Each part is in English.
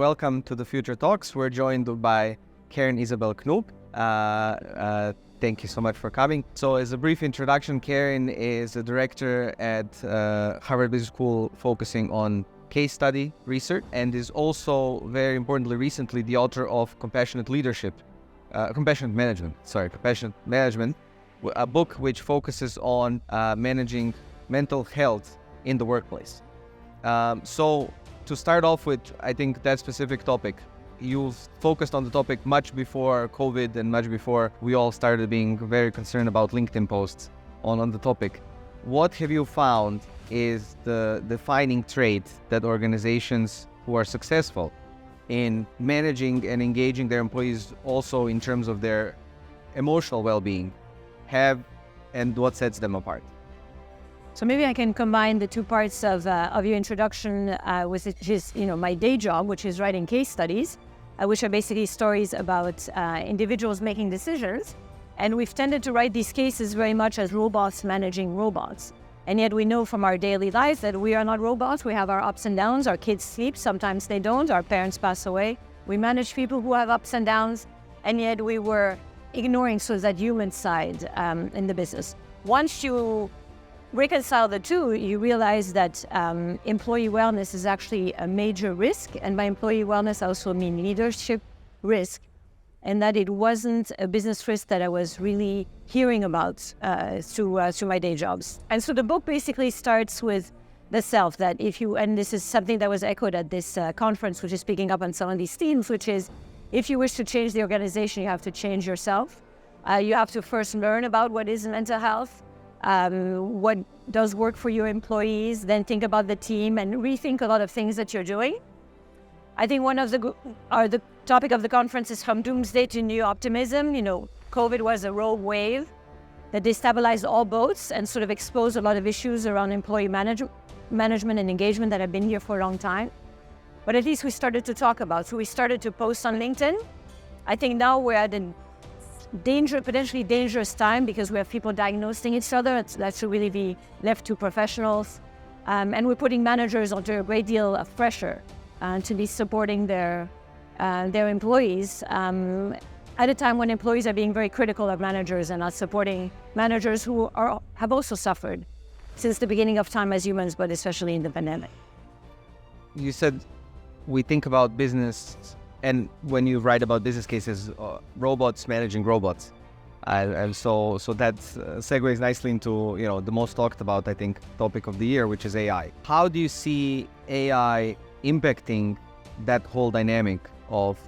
welcome to the Future Talks. We're joined by Carin-Isabel Knoop. Thank you so much for coming. So as a brief introduction, Carin is a director at Harvard Business School focusing on case study research, and is also, very importantly, recently the author of Compassionate Management, a book which focuses on managing mental health in the workplace. So to start off with, I think that specific topic, you've focused on the topic much before COVID and much before we all started being very concerned about LinkedIn posts on the topic. What have you found is the defining trait that organizations who are successful in managing and engaging their employees also in terms of their emotional well-being have, and what sets them apart? So maybe I can combine the two parts of your introduction with just, my day job, which is writing case studies, which are basically stories about individuals making decisions. And we've tended to write these cases very much as robots managing robots. And yet we know from our daily lives that we are not robots. We have our ups and downs. Our kids sleep, sometimes they don't. Our parents pass away. We manage people who have ups and downs. And yet we were ignoring that human side in the business. Once you reconcile the two, you realize that employee wellness is actually a major risk. And by employee wellness, I also mean leadership risk. And that it wasn't a business risk that I was really hearing about through my day jobs. And so the book basically starts with the self, that and this is something that was echoed at this conference, which is picking up on some of these themes, which is, if you wish to change the organization, you have to change yourself. You have to first learn about what is mental health, what does work for your employees, then think about the team and rethink a lot of things that you're doing. I think one of the topic of the conference is from doomsday to new optimism. COVID was a rogue wave that destabilized all boats and sort of exposed a lot of issues around employee management and engagement that have been here for a long time. But at least we started to talk about. So we started to post on LinkedIn. I think now we're at a potentially dangerous time because we have people diagnosing each other. That should really be left to professionals. And we're putting managers under a great deal of pressure to be supporting their employees at a time when employees are being very critical of managers and not supporting managers who have also suffered since the beginning of time as humans, but especially in the pandemic. You said we think about business, and when you write about business cases, robots managing robots. And so that segues nicely into the most talked about, I think, topic of the year, which is AI. How do you see AI impacting that whole dynamic of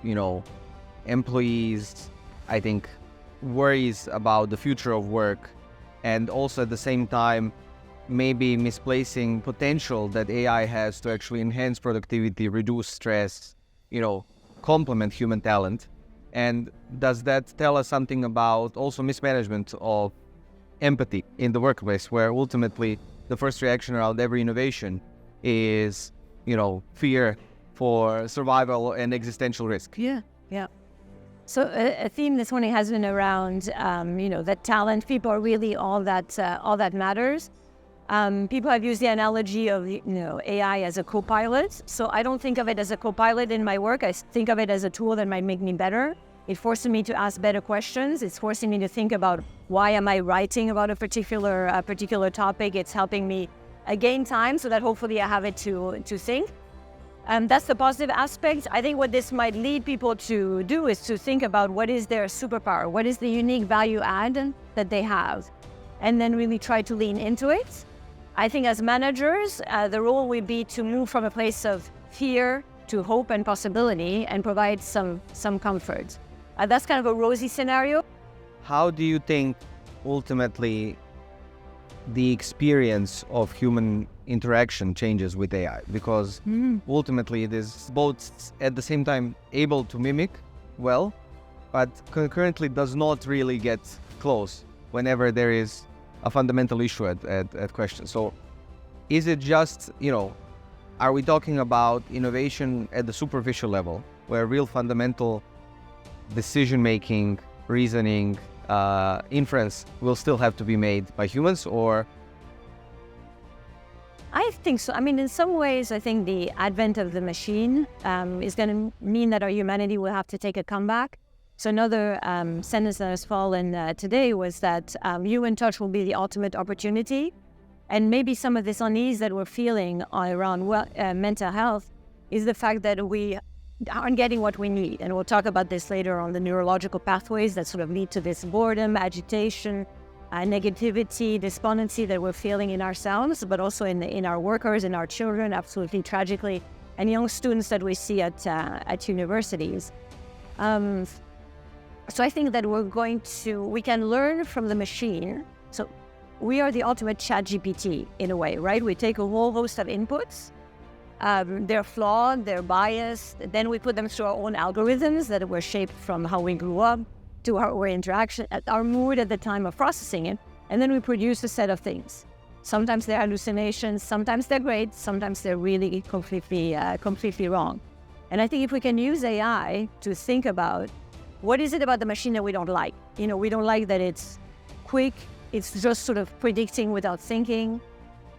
employees, I think, worries about the future of work, and also at the same time maybe misplacing potential that AI has to actually enhance productivity, reduce stress, complement human talent? And does that tell us something about also mismanagement of empathy in the workplace, where ultimately the first reaction around every innovation is fear for survival and existential risk? Yeah. So a theme this morning has been around, that talent. People are really all that matters. People have used the analogy of, AI as a co-pilot. So I don't think of it as a co-pilot in my work. I think of it as a tool that might make me better. It forces me to ask better questions. It's forcing me to think about, why am I writing about a particular topic? It's helping me gain time so that hopefully I have it to think. That's the positive aspect. I think what this might lead people to do is to think about what is their superpower, what is the unique value add that they have, and then really try to lean into it. I think as managers, the role will be to move from a place of fear to hope and possibility and provide some comfort. That's kind of a rosy scenario. How do you think ultimately the experience of human interaction changes with AI? Because ultimately it is both at the same time able to mimic well, but concurrently does not really get close whenever there is a fundamental issue at question. So is it just, are we talking about innovation at the superficial level, where real fundamental decision-making, reasoning, inference will still have to be made by humans? Or I think so. I mean, in some ways, I think the advent of the machine is going to mean that our humanity will have to take a comeback. So another sentence that has fallen today was that human touch will be the ultimate opportunity. And maybe some of this unease that we're feeling around mental health is the fact that we aren't getting what we need. And we'll talk about this later on the neurological pathways that sort of lead to this boredom, agitation, negativity, despondency that we're feeling in ourselves, but also in our workers, in our children, absolutely tragically, and young students that we see at universities. So I think that we can learn from the machine. So we are the ultimate ChatGPT in a way, right? We take a whole host of inputs. They're flawed, they're biased. Then we put them through our own algorithms that were shaped from how we grew up to our interaction, our mood at the time of processing it. And then we produce a set of things. Sometimes they're hallucinations, sometimes they're great, sometimes they're really completely wrong. And I think if we can use AI to think about what is it about the machine that we don't like? We don't like that it's quick, it's just sort of predicting without thinking.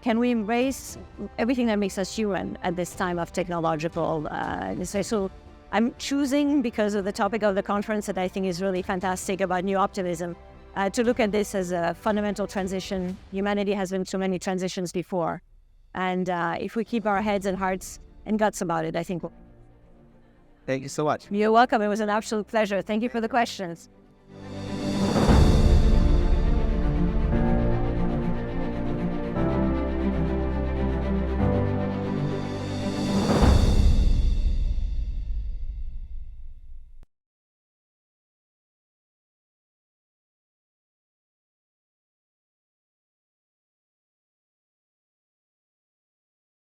Can we embrace everything that makes us human at this time of technological So I'm choosing, because of the topic of the conference that I think is really fantastic about new optimism, to look at this as a fundamental transition. Humanity has been through many transitions before. And if we keep our heads and hearts and guts about it, I think we'll... Thank you so much. You're welcome. It was an absolute pleasure. Thank you for the questions.